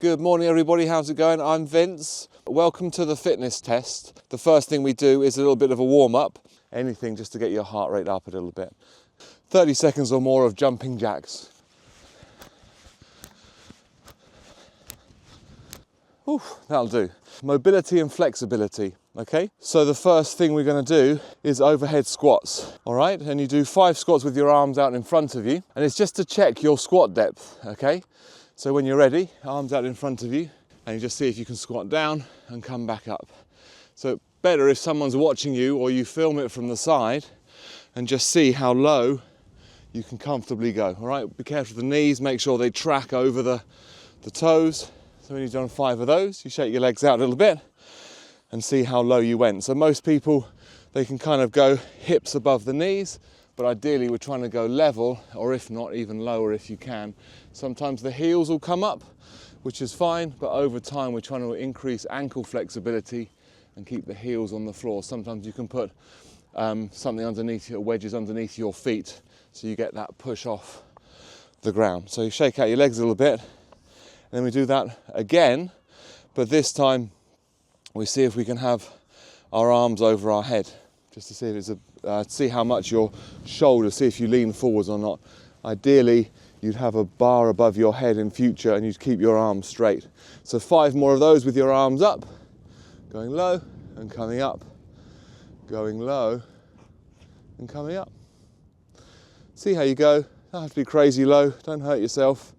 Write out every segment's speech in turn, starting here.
Good morning everybody, how's it going? I'm Vince. Welcome to the fitness test. The first thing we do is a little bit of a warm up. Anything just to get your heart rate up a little bit. 30 seconds or more of jumping jacks. Whew, that'll do. Mobility and flexibility, okay? So the first thing we're gonna do is overhead squats, all right? And you do 5 squats with your arms out in front of you. And it's just to check your squat depth, okay? So when you're ready, arms out in front of you, and you just see if you can squat down and come back up. So better if someone's watching you or you film it from the side and just see how low you can comfortably go, all right? Be careful with the knees, make sure they track over the toes. So when you've done 5 of those, you shake your legs out a little bit and see how low you went. So most people, they can kind of go hips above the knees, but ideally we're trying to go level, or if not, even lower if you can. Sometimes the heels will come up, which is fine, but over time we're trying to increase ankle flexibility and keep the heels on the floor. Sometimes you can put something underneath your wedges underneath your feet, so you get that push off the ground. So you shake out your legs a little bit, and then we do that again, but this time we see if we can have our arms over our head, just to see if it's see how much your shoulders, see if you lean forwards or not. Ideally, you'd have a bar above your head in future and you'd keep your arms straight. So 5 more of those with your arms up, going low and coming up, going low and coming up. See how you go. Don't have to be crazy low, don't hurt yourself,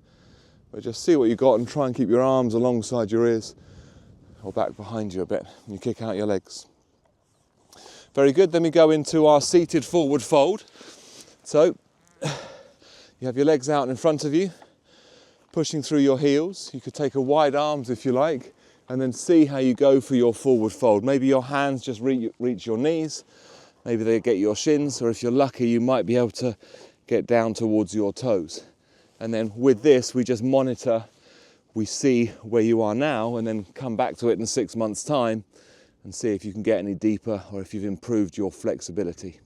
but just see what you got and try and keep your arms alongside your ears or back behind you a bit. And you kick out your legs. Very good, then we go into our seated forward fold. So you have your legs out in front of you, pushing through your heels. You could take a wide arms if you like, and then see how you go for your forward fold. Maybe your hands just reach your knees, maybe they get your shins, or if you're lucky, you might be able to get down towards your toes. And then with this, we just monitor, we see where you are now, and then come back to it in 6 months' time and see if you can get any deeper or if you've improved your flexibility.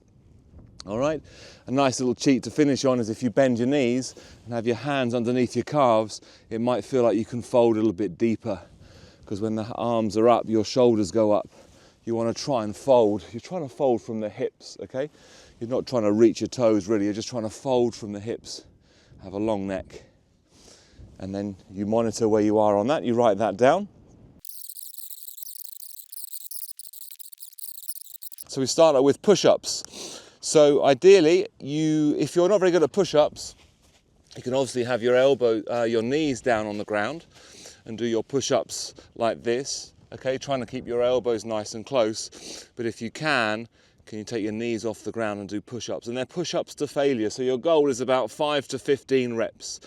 All right, a nice little cheat to finish on is if you bend your knees and have your hands underneath your calves, it might feel like you can fold a little bit deeper, because when the arms are up, your shoulders go up. You want to try and fold. You're trying to fold from the hips, okay? You're not trying to reach your toes really, you're just trying to fold from the hips. Have a long neck. And then you monitor where you are on that, you write that down. So we start out with push-ups. So ideally, if you're not very good at push-ups, you can obviously have your knees down on the ground and do your push-ups like this, okay? Trying to keep your elbows nice and close. But if you can you take your knees off the ground and do push-ups? And they're push-ups to failure. So your goal is about 5 to 15 reps.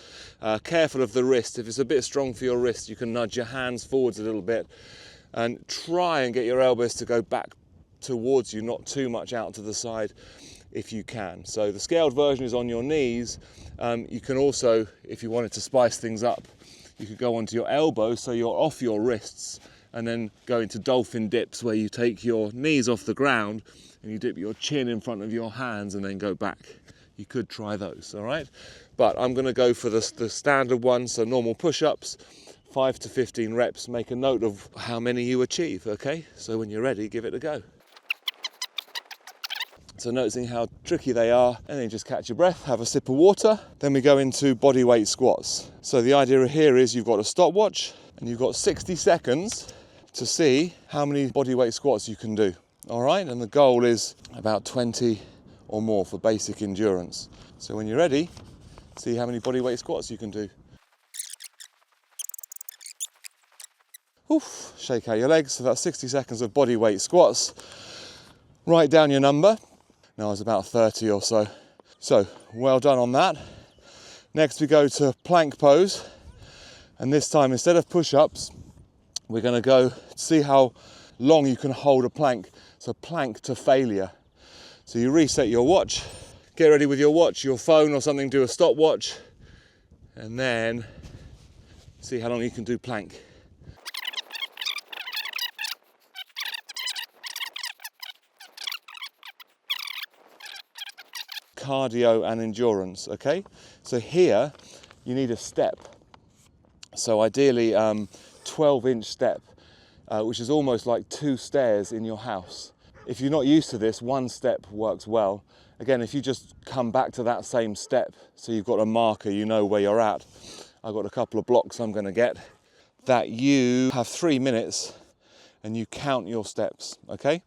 Careful of the wrist. If it's a bit strong for your wrist, you can nudge your hands forwards a little bit and try and get your elbows to go back towards you, not too much out to the side if you can. So the scaled version is on your knees. You can also, if you wanted to spice things up, you could go onto your elbows so you're off your wrists, and then go into dolphin dips where you take your knees off the ground and you dip your chin in front of your hands and then go back. You could try those, all right? But I'm gonna go for the standard one, so normal push-ups, 5 to 15 reps. Make a note of how many you achieve, okay? So when you're ready, give it a go. So noticing how tricky they are, and then just catch your breath, have a sip of water. Then we go into body weight squats. So the idea here is you've got a stopwatch and you've got 60 seconds to see how many body weight squats you can do. All right, and the goal is about 20 or more for basic endurance. So when you're ready, see how many body weight squats you can do. Oof, shake out your legs. So that's 60 seconds of body weight squats. Write down your number. Now it's about 30 or so. So well done on that. Next we go to plank pose. And this time, instead of push-ups, we're gonna go see how long you can hold a plank. So plank to failure. So you reset your watch, get ready with your watch, your phone or something, do a stopwatch, and then see how long you can do plank. Cardio and endurance, okay? So here you need a step. So ideally 12-inch step, which is almost like 2 stairs in your house. If you're not used to this, 1 step works well. Again, if you just come back to that same step, so you've got a marker, you know where you're at. I've got a couple of blocks I'm going to get, that you have 3 minutes and you count your steps, okay?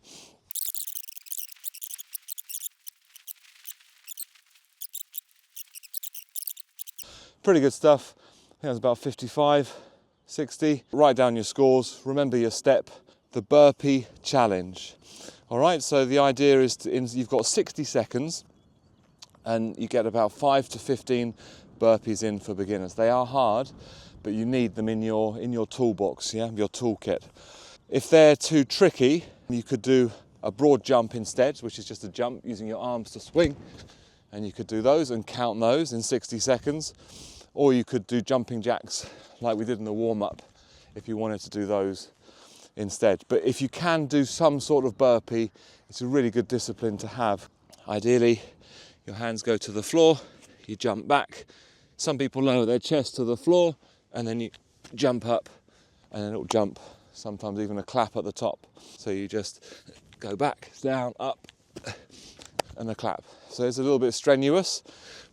Pretty good stuff. I think that's about 55, 60. Write down your scores, remember your step, the burpee challenge. All right, so the idea is you've got 60 seconds and you get about 5 to 15 burpees in for beginners. They are hard, but you need them in your toolbox, yeah, your toolkit. If they're too tricky, you could do a broad jump instead, which is just a jump using your arms to swing, and you could do those and count those in 60 seconds. Or you could do jumping jacks like we did in the warm-up if you wanted to do those instead. But if you can do some sort of burpee, it's a really good discipline to have. Ideally, your hands go to the floor, you jump back. Some people lower their chest to the floor and then you jump up and then it'll jump, sometimes even a clap at the top. So you just go back, down, up, and a clap. So it's a little bit strenuous,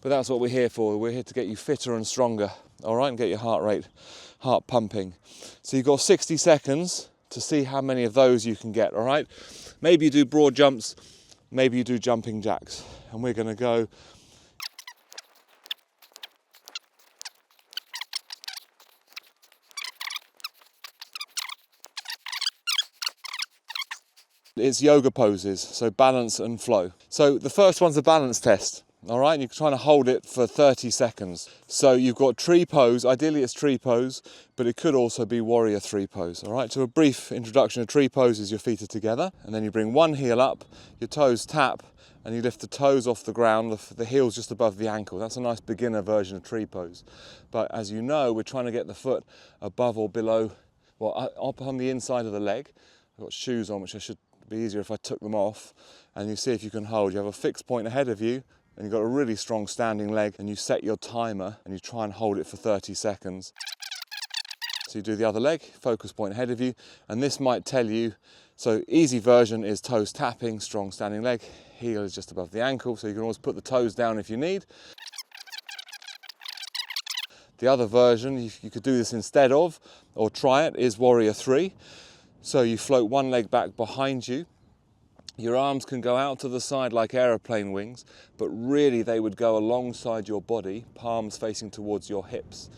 but that's what we're here for. We're here to get you fitter and stronger, all right, and get your heart pumping. So you've got 60 seconds to see how many of those you can get, all right? Maybe you do broad jumps, maybe you do jumping jacks, and we're gonna go. It's yoga poses, so balance and flow. So the first one's a balance test, all right? And you're trying to hold it for 30 seconds. So you've got tree pose, ideally it's tree pose, but it could also be warrior 3 pose, all right? So a brief introduction of tree pose is your feet are together, and then you bring one heel up, your toes tap, and you lift the toes off the ground, the heel's just above the ankle. That's a nice beginner version of tree pose. But as you know, we're trying to get the foot above or below, well, up on the inside of the leg. I've got shoes on, which I should be easier if I took them off, and you see if you can hold. You have a fixed point ahead of you and you've got a really strong standing leg, and you set your timer and you try and hold it for 30 seconds. So you do the other leg, focus point ahead of you, and this might tell you, so easy version is toes tapping, strong standing leg, heel is just above the ankle, so you can always put the toes down if you need. The other version, you could do this instead of, or try it, is warrior 3. So you float one leg back behind you. Your arms can go out to the side like aeroplane wings, but really they would go alongside your body, palms facing towards your hips,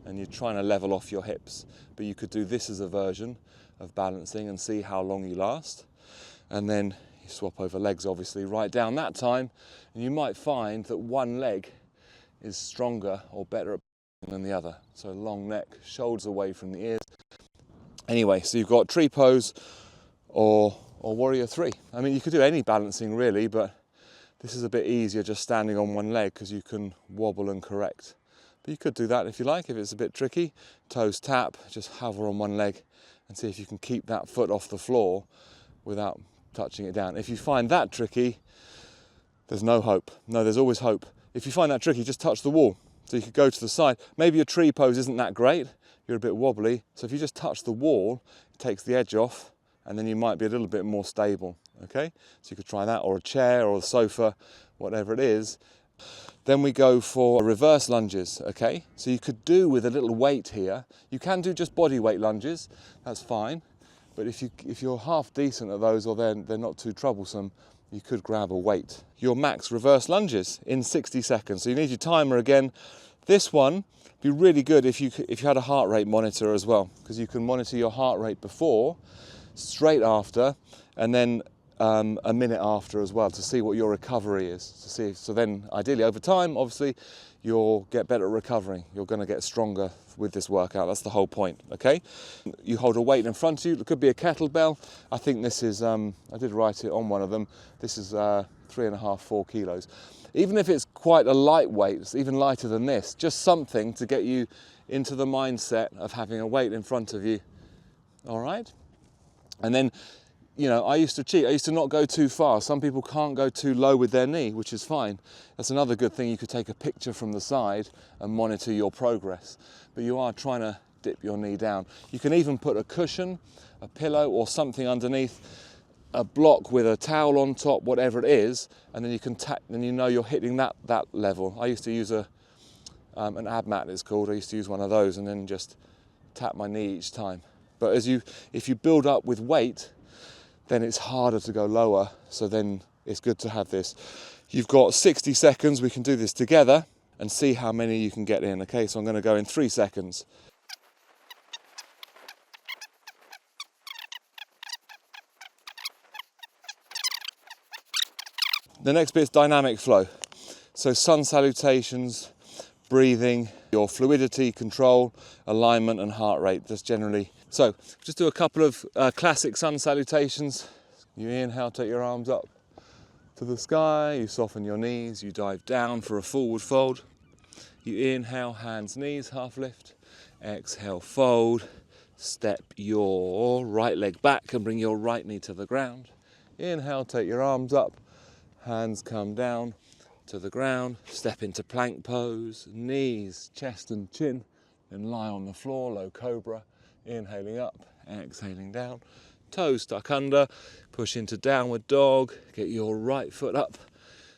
and you're trying to level off your hips. But you could do this as a version of balancing and see how long you last. And then you swap over legs, obviously, write down that time, and you might find that one leg is stronger or better at than the other. So long neck, shoulders away from the ears. Anyway, so you've got tree pose or warrior 3. I mean, you could do any balancing really, but this is a bit easier just standing on one leg because you can wobble and correct. But you could do that if you like, if it's a bit tricky. Toes tap, just hover on one leg and see if you can keep that foot off the floor without touching it down. If you find that tricky, there's no hope. No, there's always hope. If you find that tricky, just touch the wall. So you could go to the side. Maybe your tree pose isn't that great, you're a bit wobbly, so if you just touch the wall, it takes the edge off, and then you might be a little bit more stable, okay? So you could try that, or a chair, or a sofa, whatever it is. Then we go for reverse lunges, okay? So you could do with a little weight here. You can do just body weight lunges, that's fine. But if you're half decent at those, or they're not too troublesome, you could grab a weight. Your max reverse lunges in 60 seconds. So you need your timer again. This one be really good if you had a heart rate monitor as well, because you can monitor your heart rate before, straight after, and then a minute after as well to see what your recovery is. So then ideally over time, obviously, you'll get better at recovering. You're going to get stronger with this workout. That's the whole point, okay? You hold a weight in front of you. It could be a kettlebell. I think this is, I did write it on one of them. This is 3.5, 4 kilos. Even if it's quite a lightweight, it's even lighter than this, just something to get you into the mindset of having a weight in front of you, all right? And then, you know, I used to cheat. I used to not go too far. Some people can't go too low with their knee, which is fine. That's another good thing. You could take a picture from the side and monitor your progress. But you are trying to dip your knee down. You can even put a cushion, a pillow or something underneath, a block with a towel on top, whatever it is, and then you can tap, then you know you're hitting that level. I used to use an ab mat, it's called. I used to use one of those and then just tap my knee each time. But if you build up with weight, then it's harder to go lower. So then it's good to have this. You've got 60 seconds. We can do this together and see how many you can get in. Okay, so I'm going to go in 3 seconds. The next bit is dynamic flow. So sun salutations, breathing, your fluidity control, alignment and heart rate, just generally. So just do a couple of classic sun salutations. You inhale, take your arms up to the sky, you soften your knees, you dive down for a forward fold. You inhale, hands, knees, half lift. Exhale, fold. Step your right leg back and bring your right knee to the ground. Inhale, take your arms up. Hands come down to the ground, step into plank pose, knees, chest and chin, and lie on the floor, low cobra, inhaling up, exhaling down, toes tuck under, push into downward dog, get your right foot up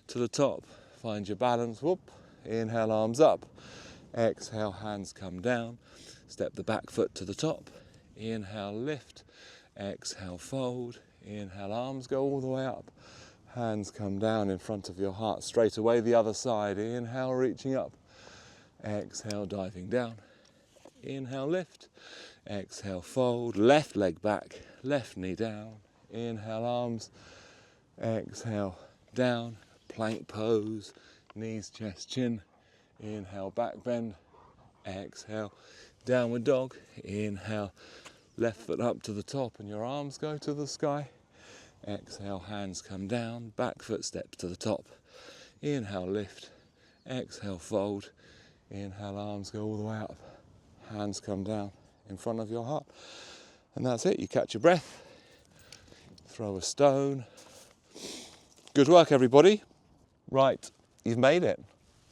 to the top, find your balance, whoop, inhale, arms up, exhale, hands come down, step the back foot to the top, inhale, lift, exhale, fold, inhale, arms go all the way up. Hands come down in front of your heart, straight away the other side. Inhale, reaching up. Exhale, diving down. Inhale, lift. Exhale, fold. Left leg back, left knee down. Inhale, arms. Exhale, down. Plank pose. Knees, chest, chin. Inhale, back bend. Exhale, downward dog. Inhale, left foot up to the top and your arms go to the sky. Exhale, hands come down, back foot steps to the top. Inhale, lift. Exhale, fold. Inhale, arms go all the way up. Hands come down in front of your heart. And that's it, you catch your breath. Throw a stone. Good work, everybody. Right, you've made it.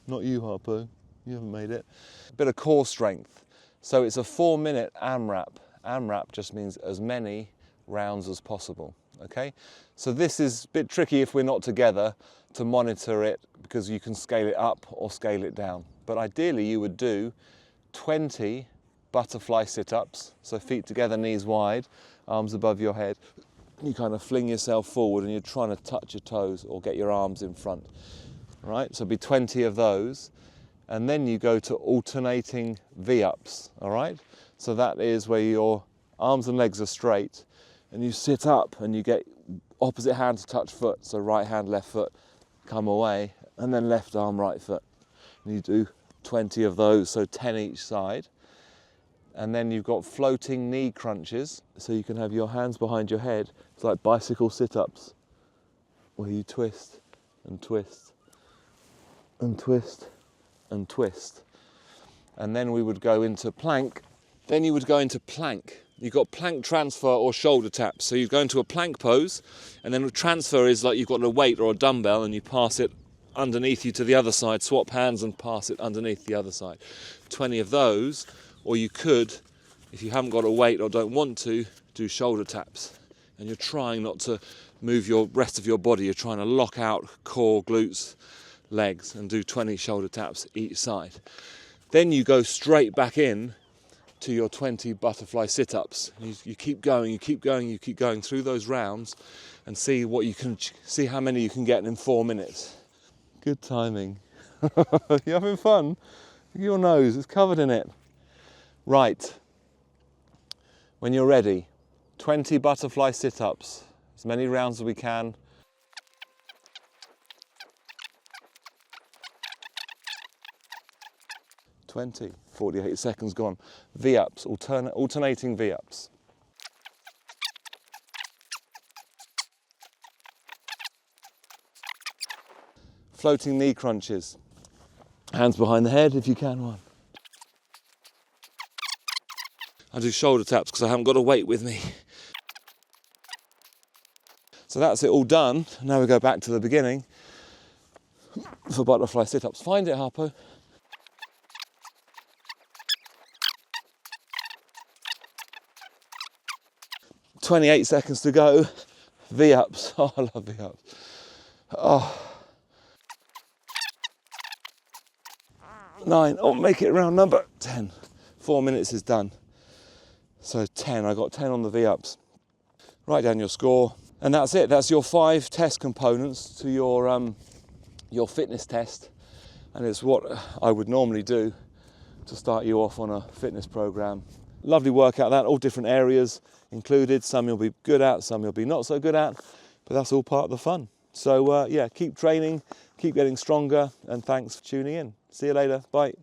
Not you, Harpo, you haven't made it. A bit of core strength. So it's a 4-minute AMRAP. AMRAP just means as many rounds as possible. Okay, so this is a bit tricky if we're not together to monitor it because you can scale it up or scale it down. But ideally you would do 20 butterfly sit-ups, so feet together, knees wide, arms above your head. You kind of fling yourself forward and you're trying to touch your toes or get your arms in front. Right, so it'd be 20 of those. And then you go to alternating V-ups, all right? So that is where your arms and legs are straight and you sit up and you get opposite hand to touch foot. So right hand, left foot, come away, and then left arm, right foot. And you do 20 of those, so 10 each side. And then you've got floating knee crunches. So you can have your hands behind your head. It's like bicycle sit-ups where you twist and twist and twist and twist. And then we would go into plank. Then you would go into plank. You've got plank transfer or shoulder taps. So you go into a plank pose, and then a transfer is like you've got a weight or a dumbbell and you pass it underneath you to the other side, swap hands and pass it underneath the other side. 20 of those, or you could, if you haven't got a weight or don't want to, do shoulder taps. And you're trying not to move your rest of your body. You're trying to lock out core, glutes, legs, and do 20 shoulder taps each side. Then you go straight back in to your 20 butterfly sit-ups. You keep going, you keep going, you keep going through those rounds and see how many you can get in 4 minutes. Good timing. You having fun? Look at your nose, it's covered in it. Right. When you're ready, 20 butterfly sit-ups, as many rounds as we can. "20, 48 seconds gone. V-ups, alternating V-ups. Floating knee crunches. Hands behind the head if you can, one. I do shoulder taps because I haven't got a weight with me. So that's it all done. Now we go back to the beginning for butterfly sit-ups. Find it, Harpo. 28 seconds to go. V-ups. Oh, I love V-ups. Oh. 9. Oh, make it round number. 10. 4 minutes is done. So 10. I got 10 on the V-ups. Write down your score. And that's it. That's your 5 test components to your fitness test. And it's what I would normally do to start you off on a fitness program. Lovely workout, that, all different areas included. Some you'll be good at, some you'll be not so good at, but that's all part of the fun. So yeah, keep training, keep getting stronger, and thanks for tuning in. See you later, bye.